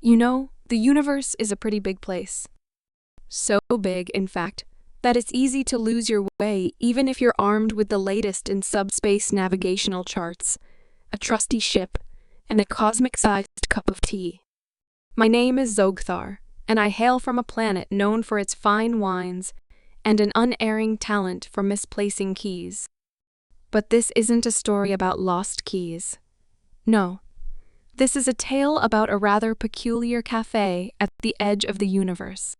You know, the universe is a pretty big place. So big, in fact, that it's easy to lose your way even if you're armed with the latest in subspace navigational charts, a trusty ship, and a cosmic-sized cup of tea. My name is Zogthar, and I hail from a planet known for its fine wines and an unerring talent for misplacing keys. But this isn't a story about lost keys. No. This is a tale about a rather peculiar cafe at the edge of the universe.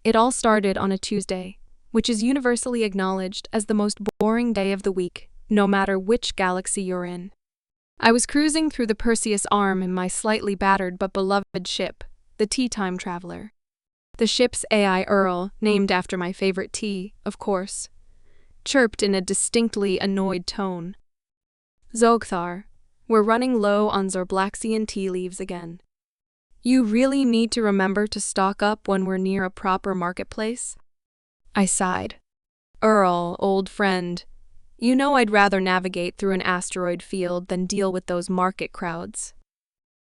It all started on a Tuesday, which is universally acknowledged as the most boring day of the week, no matter which galaxy you're in. I was cruising through the Perseus Arm in my slightly battered but beloved ship, the Tea Time Traveler. The ship's AI Earl, named after my favorite tea, of course, chirped in a distinctly annoyed tone. Zogthar, we're running low on Zorblaxian tea leaves again. You really need to remember to stock up when we're near a proper marketplace? I sighed. Earl, old friend, you know I'd rather navigate through an asteroid field than deal with those market crowds.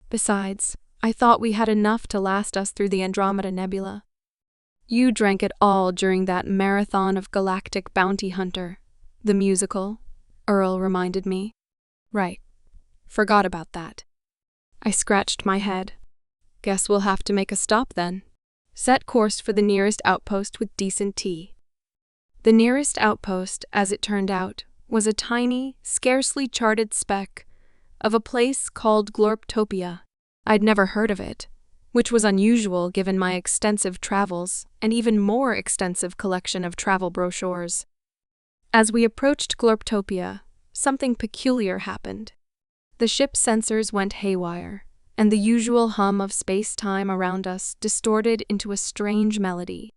Besides, I thought we had enough to last us through the Andromeda Nebula. You drank it all during that marathon of Galactic Bounty Hunter, the musical, Earl reminded me. Right. Forgot about that. I scratched my head. Guess we'll have to make a stop then. Set course for the nearest outpost with decent tea. The nearest outpost, as it turned out, was a tiny, scarcely charted speck of a place called Glorptopia. I'd never heard of it, which was unusual given my extensive travels and even more extensive collection of travel brochures. As we approached Glorptopia, something peculiar happened. The ship's sensors went haywire, and the usual hum of space-time around us distorted into a strange melody.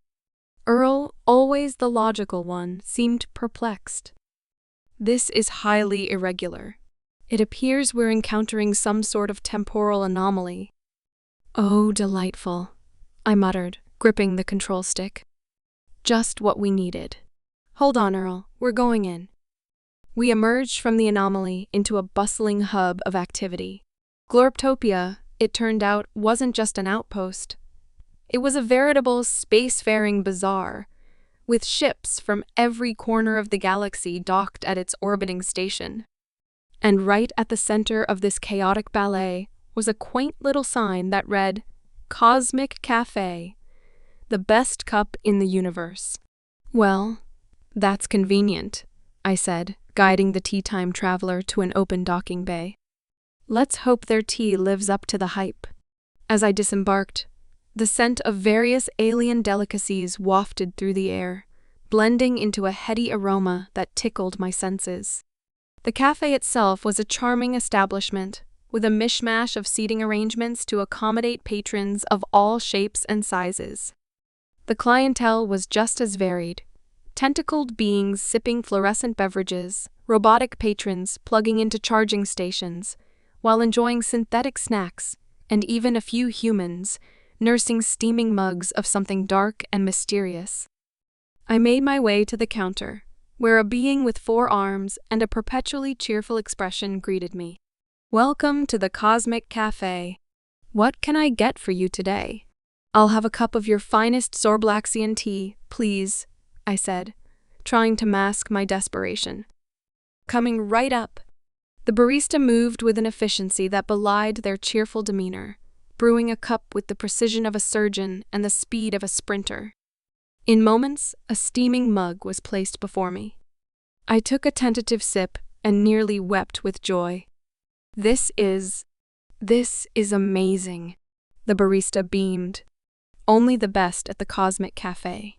Earl, always the logical one, seemed perplexed. This is highly irregular. It appears we're encountering some sort of temporal anomaly. Oh, delightful, I muttered, gripping the control stick. Just what we needed. Hold on, Earl, we're going in. We emerged from the anomaly into a bustling hub of activity. Glorptopia, it turned out, wasn't just an outpost. It was a veritable spacefaring bazaar, with ships from every corner of the galaxy docked at its orbiting station. And right at the center of this chaotic ballet was a quaint little sign that read, Cosmic Cafe, the best cup in the universe. Well, that's convenient, I said, guiding the Tea Time Traveler to an open docking bay. Let's hope their tea lives up to the hype. As I disembarked, the scent of various alien delicacies wafted through the air, blending into a heady aroma that tickled my senses. The cafe itself was a charming establishment, with a mishmash of seating arrangements to accommodate patrons of all shapes and sizes. The clientele was just as varied. Tentacled beings sipping fluorescent beverages, robotic patrons plugging into charging stations, while enjoying synthetic snacks, and even a few humans nursing steaming mugs of something dark and mysterious. I made my way to the counter, where a being with 4 arms and a perpetually cheerful expression greeted me. Welcome to the Cosmic Cafe. What can I get for you today? I'll have a cup of your finest Zorblaxian tea, please, I said, trying to mask my desperation. Coming right up. The barista moved with an efficiency that belied their cheerful demeanor, brewing a cup with the precision of a surgeon and the speed of a sprinter. In moments, a steaming mug was placed before me. I took a tentative sip and nearly wept with joy. This is amazing, the barista beamed. Only the best at the Cosmic Cafe.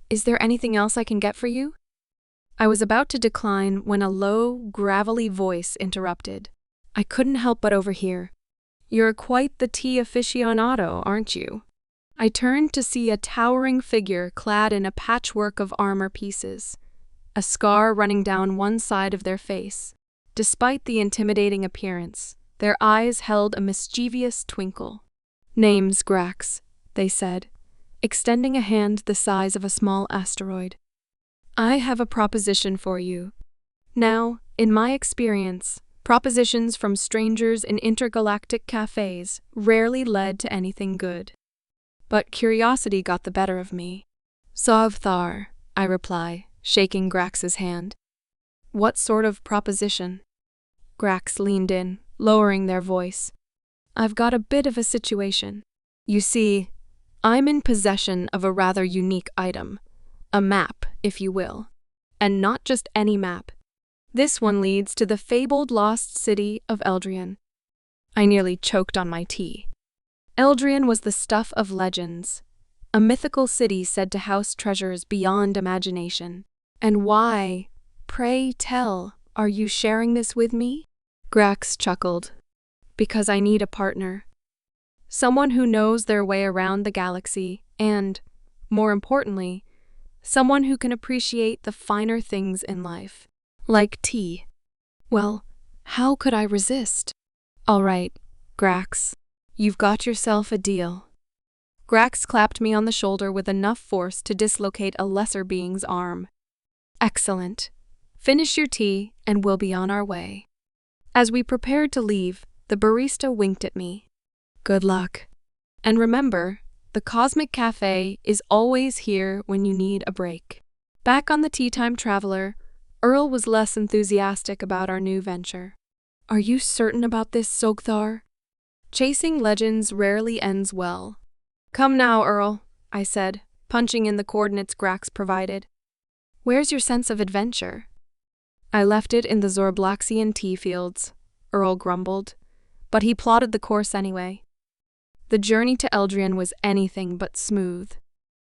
Is there anything else I can get for you? I was about to decline when a low, gravelly voice interrupted. I couldn't help but overhear. You're quite the tea aficionado, aren't you? I turned to see a towering figure clad in a patchwork of armor pieces, a scar running down one side of their face. Despite the intimidating appearance, their eyes held a mischievous twinkle. Name's Grax, they said, extending a hand the size of a small asteroid. I have a proposition for you. Now, in my experience, Propositions from strangers in intergalactic cafes rarely led to anything good. But curiosity got the better of me. Zogthar, I reply, shaking Grax's hand. What sort of proposition? Grax leaned in, lowering their voice. I've got a bit of a situation. You see, I'm in possession of a rather unique item. A map, if you will. And not just any map. This one leads to the fabled Lost City of Eldrion. I nearly choked on my tea. Eldrion was the stuff of legends. A mythical city said to house treasures beyond imagination. And why, pray tell, are you sharing this with me? Grax chuckled. Because I need a partner. Someone who knows their way around the galaxy and, more importantly, someone who can appreciate the finer things in life. Like tea. Well, how could I resist? All right, Grax, you've got yourself a deal. Grax clapped me on the shoulder with enough force to dislocate a lesser being's arm. Excellent. Finish your tea and we'll be on our way. As we prepared to leave, the barista winked at me. Good luck. And remember, the Cosmic Cafe is always here when you need a break. Back on the Tea Time Traveler, Earl was less enthusiastic about our new venture. Are you certain about this, Zogthar? Chasing legends rarely ends well. Come now, Earl, I said, punching in the coordinates Grax provided. Where's your sense of adventure? I left it in the Zorblaxian tea fields, Earl grumbled, but he plotted the course anyway. The journey to Eldrion was anything but smooth.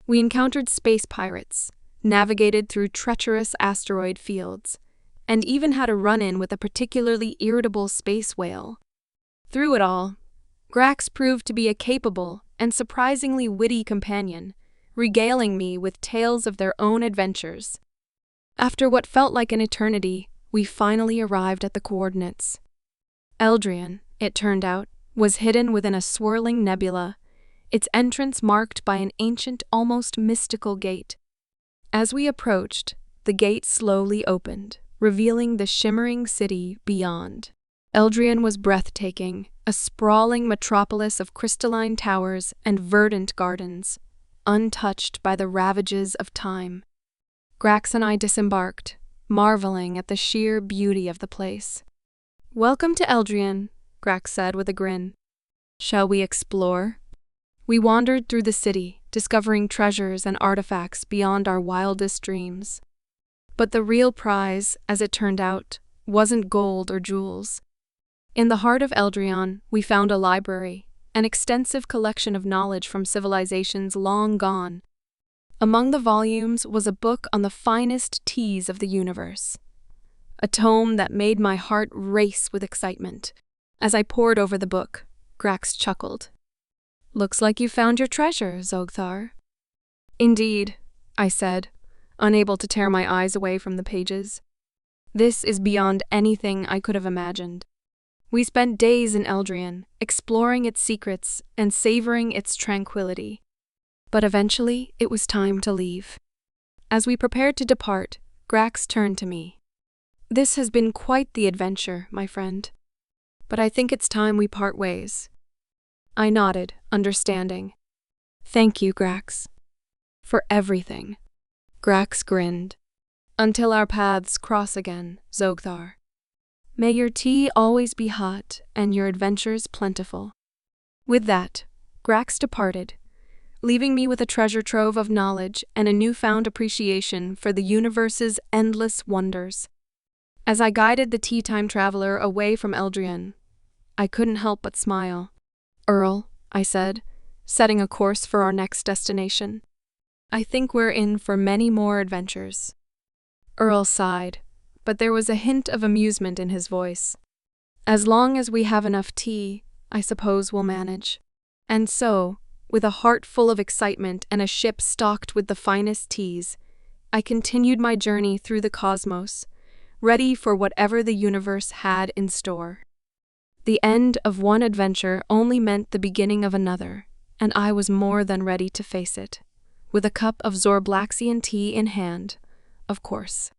We encountered space pirates, navigated through treacherous asteroid fields, and even had a run-in with a particularly irritable space whale. Through it all, Grax proved to be a capable and surprisingly witty companion, regaling me with tales of their own adventures. After what felt like an eternity, we finally arrived at the coordinates. Eldrion, it turned out, was hidden within a swirling nebula, its entrance marked by an ancient, almost mystical gate. As we approached, the gate slowly opened, revealing the shimmering city beyond. Eldrion was breathtaking, a sprawling metropolis of crystalline towers and verdant gardens, untouched by the ravages of time. Grax and I disembarked, marveling at the sheer beauty of the place. Welcome to Eldrion, Grax said with a grin. Shall we explore? We wandered through the city, discovering treasures and artifacts beyond our wildest dreams. But the real prize, as it turned out, wasn't gold or jewels. In the heart of Eldrion, we found a library, an extensive collection of knowledge from civilizations long gone. Among the volumes was a book on the finest teas of the universe. A tome that made my heart race with excitement. As I pored over the book, Grax chuckled. Looks like you found your treasure, Zogthar. Indeed, I said, unable to tear my eyes away from the pages. This is beyond anything I could have imagined. We spent days in Eldrion, exploring its secrets and savoring its tranquility. But eventually, it was time to leave. As we prepared to depart, Grax turned to me. This has been quite the adventure, my friend. But I think it's time we part ways. I nodded, understanding. Thank you, Grax. For everything. Grax grinned. Until our paths cross again, Zogthar. May your tea always be hot and your adventures plentiful. With that, Grax departed, leaving me with a treasure trove of knowledge and a newfound appreciation for the universe's endless wonders. As I guided the Tea Time Traveler away from Eldrion, I couldn't help but smile. Earl, I said, setting a course for our next destination. I think we're in for many more adventures. Earl sighed, but there was a hint of amusement in his voice. As long as we have enough tea, I suppose we'll manage. And so, with a heart full of excitement and a ship stocked with the finest teas, I continued my journey through the cosmos, ready for whatever the universe had in store. The end of one adventure only meant the beginning of another, and I was more than ready to face it, with a cup of Zorblaxian tea in hand, of course.